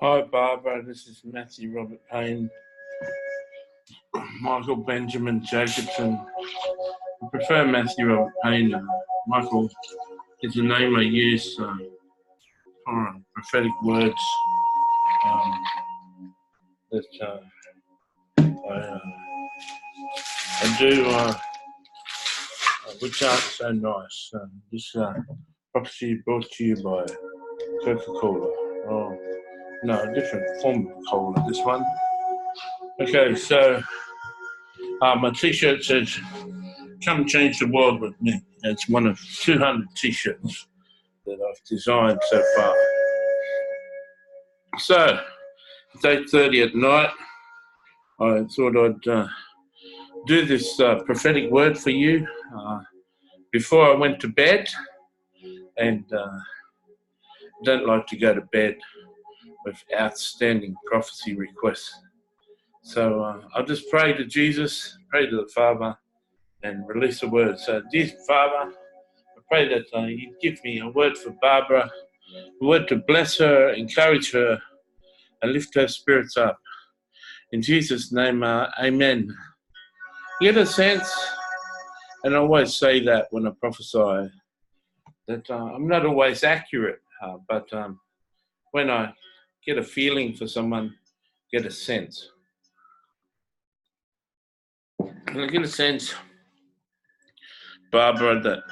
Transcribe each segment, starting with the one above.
Hi Barbara, this is Matthew Robert Payne, Michael Benjamin Jacobson. I prefer Matthew Robert Payne. Michael is the name I use for prophetic words that I do, which aren't so nice. This prophecy brought to you by Coca-Cola. Oh, no, a different form of cola, this one. Okay, so my t-shirt says, "Come change the world with me." It's one of 200 t-shirts that I've designed so far. So, it's 8:30 at night. I thought I'd do this prophetic word for you before I went to bed, and don't like to go to bed with outstanding prophecy requests. So I'll just pray to Jesus, pray to the Father, and release a word. So, dear Father, I pray that you give me a word for Barbara, a word to bless her, encourage her, and lift her spirits up. In Jesus' name, amen. You get a sense, and I always say that when I prophesy, that I'm not always accurate, but when I get a feeling for someone, get a sense. And I get a sense, Barbara, that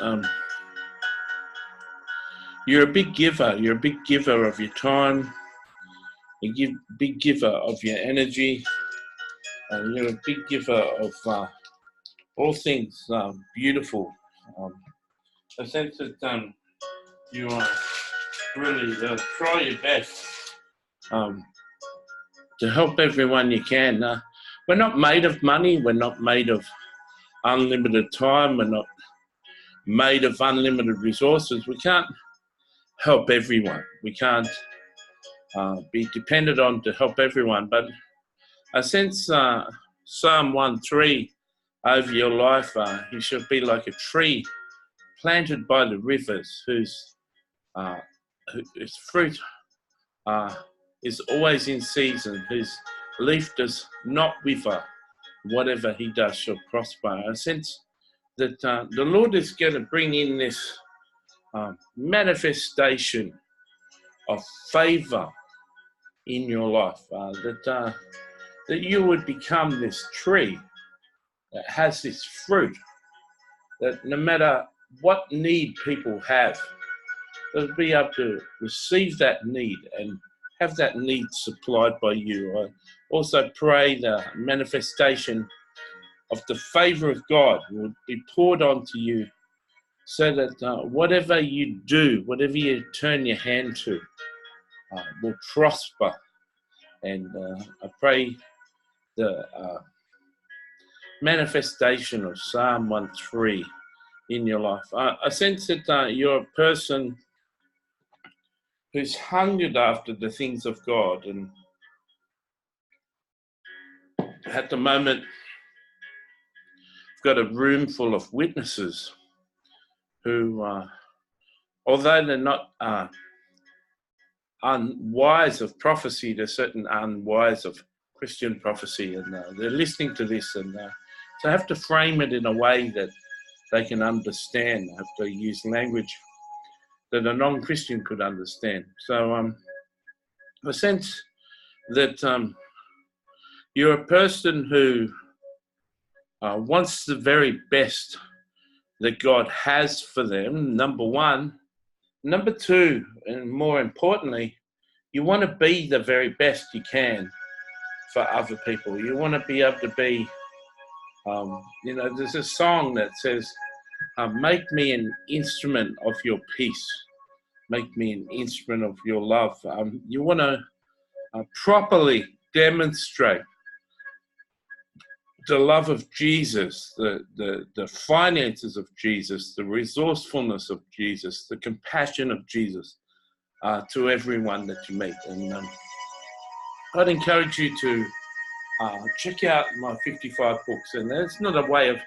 you're a big giver. You're a big giver of your time. You're a big giver of your energy. You're a big giver of all things beautiful. I sense that you really try your best to help everyone you can. We're not made of money. We're not made of unlimited time. We're not made of unlimited resources. We can't help everyone. We can't be dependent on to help everyone. But I sense Psalm 1:3 over your life. You should be like a tree planted by the rivers, whose fruit is always in season, whose leaf does not wither. Whatever he does shall prosper. I sense that the Lord is going to bring in this manifestation of favor in your life, that you would become this tree that has this fruit, that no matter what need people have, they'll be able to receive that need and have that need supplied by you. I also pray the manifestation of the favor of God will be poured onto you, so that whatever you do, whatever you turn your hand to, will prosper. And I pray the manifestation of Psalm 1:3 in your life. I sense that you're a person who's hungered after the things of God, and at the moment, I've got a room full of witnesses who, although they're not unwise of prophecy, they're certain unwise of Christian prophecy, and they're listening to this, and so I have to frame it in a way that they can understand. I have to use language that a non-Christian could understand. So I sense that you're a person who wants the very best that God has for them, number one. Number two, and more importantly, you want to be the very best you can for other people. You want to be able to be, there's a song that says, make me an instrument of your peace. Make me an instrument of your love. You want to properly demonstrate the love of Jesus, the finances of Jesus, the resourcefulness of Jesus, the compassion of Jesus to everyone that you meet. And I'd encourage you to check out my 55 books. And it's not a way of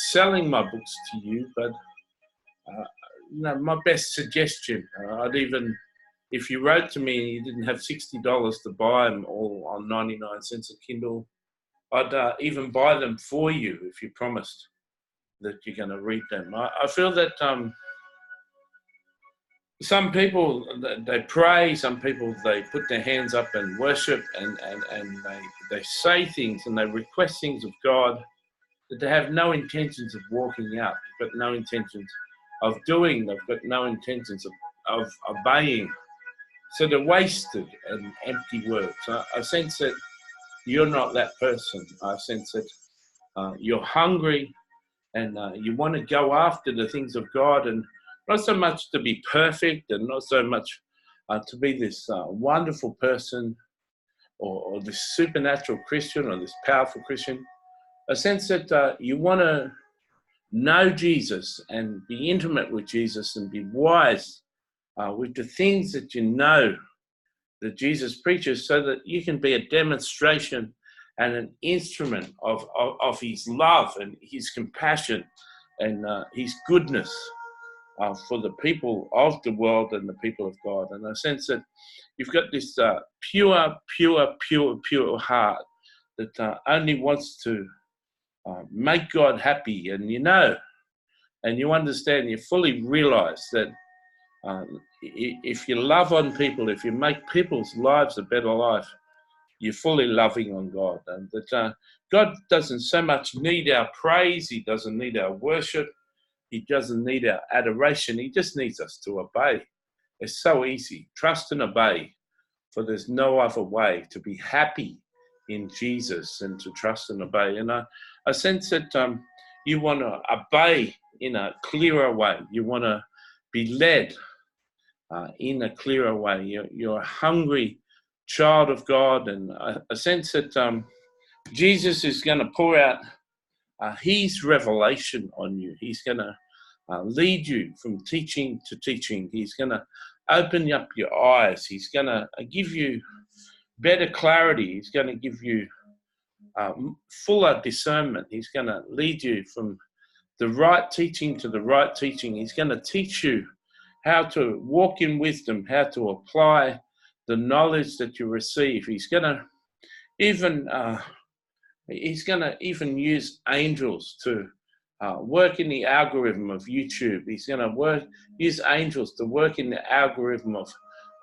selling my books to you, but my best suggestion. I'd even if you wrote to me and you didn't have $60 to buy them all on 99 cents a Kindle, I'd even buy them for you if you promised that you're going to read them. I feel that some people, they pray, some people, they put their hands up and worship, and they say things and they request things of God that they have no intentions of walking out. They've got no intentions of doing. They've got no intentions of obeying. So they're wasted and empty words. I sense that you're not that person. I sense that you're hungry and you want to go after the things of God, and not so much to be perfect and not so much to be this wonderful person or this supernatural Christian or this powerful Christian. A sense that you want to know Jesus and be intimate with Jesus and be wise with the things that you know that Jesus preaches, so that you can be a demonstration and an instrument of his love and his compassion and his goodness for the people of the world and the people of God. And I sense that you've got this pure heart that only wants to make God happy. And you know, and you understand, you fully realize that if you love on people, if you make people's lives a better life, you're fully loving on God. And that God doesn't so much need our praise, he doesn't need our worship, he doesn't need our adoration, he just needs us to obey. It's so easy. Trust and obey, for there's no other way to be happy in Jesus than to trust and obey. And I sense that you want to obey in a clearer way. You want to be led in a clearer way. You're a hungry child of God, and a sense that Jesus is going to pour out his revelation on you. He's going to lead you from teaching to teaching. He's going to open up your eyes. He's going to give you better clarity. He's going to give you fuller discernment. He's going to lead you from the right teaching to the right teaching. He's going to teach you how to walk in wisdom, how to apply the knowledge that you receive. He's going to even use angels to work in the algorithm of YouTube. He's going to use angels to work in the algorithm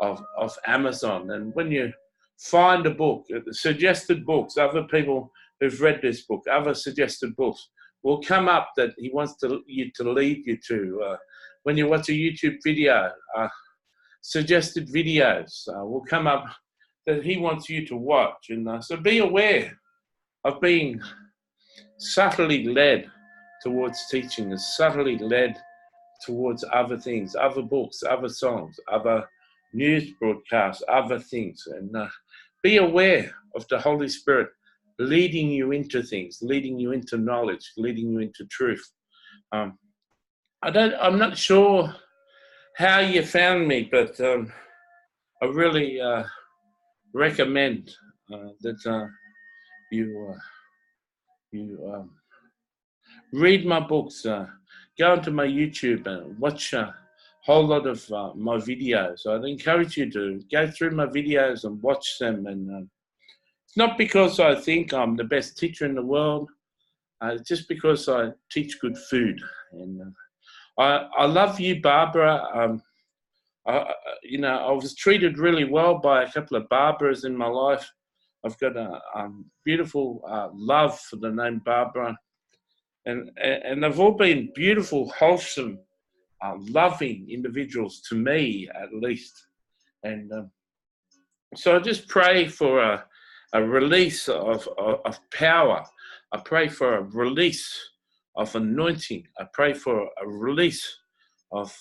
of Amazon. And when you find a book, suggested books, other people who've read this book, other suggested books will come up that he wants you to lead you to. When you watch a YouTube video, suggested videos will come up that he wants you to watch. And so be aware of being subtly led towards teaching, and subtly led towards other things, other books, other songs, other news broadcasts, other things. And be aware of the Holy Spirit leading you into things, leading you into knowledge, leading you into truth. I'm not sure how you found me, but I really recommend that you read my books, go onto my YouTube and watch a whole lot of my videos. I'd encourage you to go through my videos and watch them. And it's not because I think I'm the best teacher in the world, it's just because I teach good food. And I love you, Barbara. I was treated really well by a couple of Barbaras in my life. I've got a beautiful love for the name Barbara. And they've all been beautiful, wholesome, loving individuals to me, at least. And so I just pray for a release of power. I pray for a release of anointing. I pray for a release of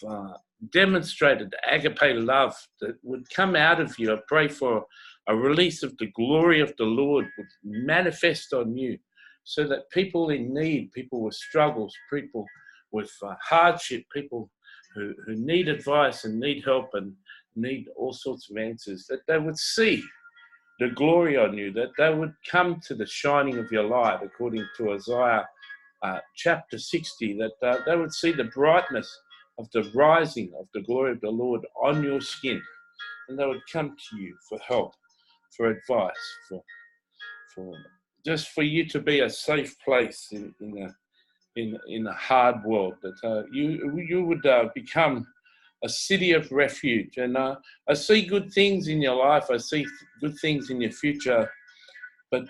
demonstrated agape love that would come out of you. I pray for a release of the glory of the Lord would manifest on you, so that people in need, people with struggles, people with hardship, people who need advice and need help and need all sorts of answers, that they would see the glory on you, that they would come to the shining of your light, according to Isaiah chapter 60, that they would see the brightness of the rising of the glory of the Lord on your skin. and they would come to you for help, for advice, for just for you to be a safe place in a hard world, that you would become a city of refuge. And I see good things in your life. I see good things in your future. But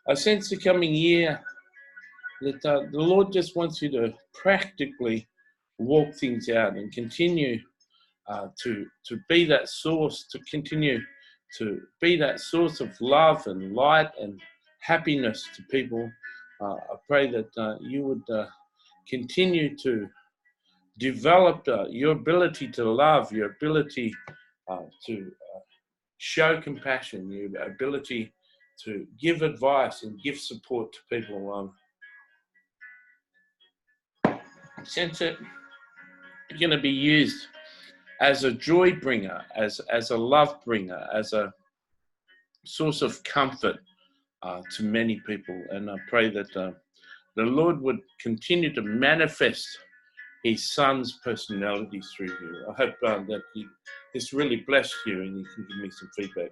I sense the coming year that the Lord just wants you to practically walk things out and continue to be that source, to continue to be that source of love and light and happiness to people. I pray that you would continue to develop your ability to love, your ability to show compassion, your ability to give advice and give support to people. Sense that you're going to be used as a joy bringer, as a love bringer, as a source of comfort to many people. And I pray that the Lord would continue to manifest His Son's personality through you. I hope that this really blessed you, and you can give me some feedback.